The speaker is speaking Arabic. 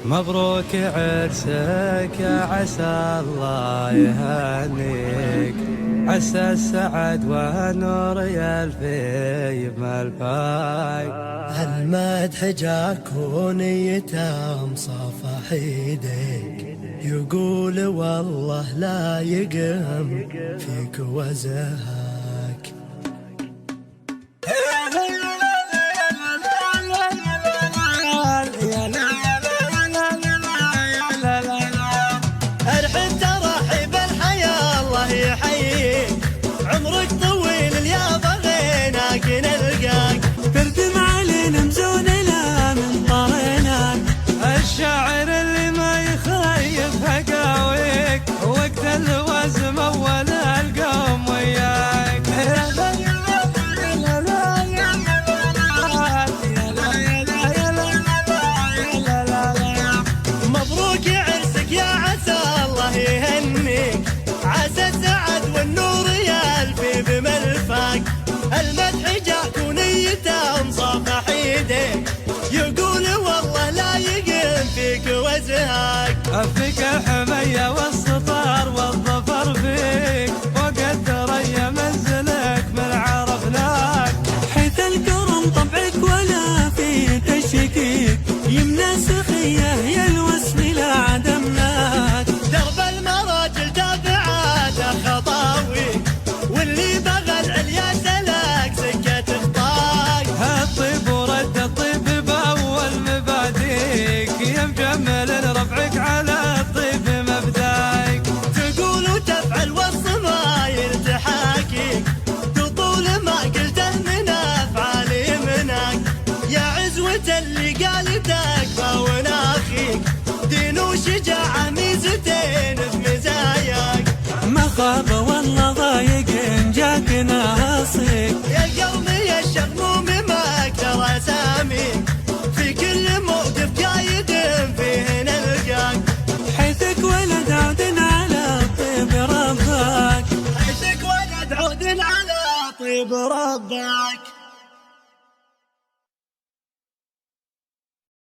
مبروك عرسك يا عسى الله يهنيك، عسى السعد والنور يلفي بملفاك. المدح جاك ونيته مصافح يديك، يقول والله لا يقم فيك وزهاك. ارحب ترحب الحياة الله يحييك، عمرك طويل اليابا غيناك نلقاك، تردم علينا مزوننا من طريناك. الشاعر اللي ما يخيب حقاويك، وقت الوزم اول القوم وياك. مبروك عرسك يا عسى الله يهنيك، عسى السعد والنور يلفي بملفاك. المدح جاك ونيته مصافح يديك، يقول والله لا يقم فيك وزهاك. فيك الحمية والسطار والظفر فيك، وقد تريا منزلك من عرفناك. حيث الكرم طبعك ولا في تشكيك، يمنى سخية يا الوسم لا عدمناك. درب المراجل تابعاته خطاويك، واللي بغى العليا سلك سكة خطاك. هالطيب ورد الطيب بأول مباديك، يا مجمل ربعك على الطيب مبداك. تقول وتفعل والصمايل تحاكيك، تطول ما قلته من افعال يمناك. يا عزوة اللي قالتك فوناخيك، دين وشجاعة ميزتين في مزاياك. ما خاب والله ضايق جاك ناصيك، يا القوم يا الشغموم ما اقدر اساميك، في كل موقف قايد فيه نلقاك. حيثك ولد عود على طيب ربك، حيثك ولد عود على طيب ربك.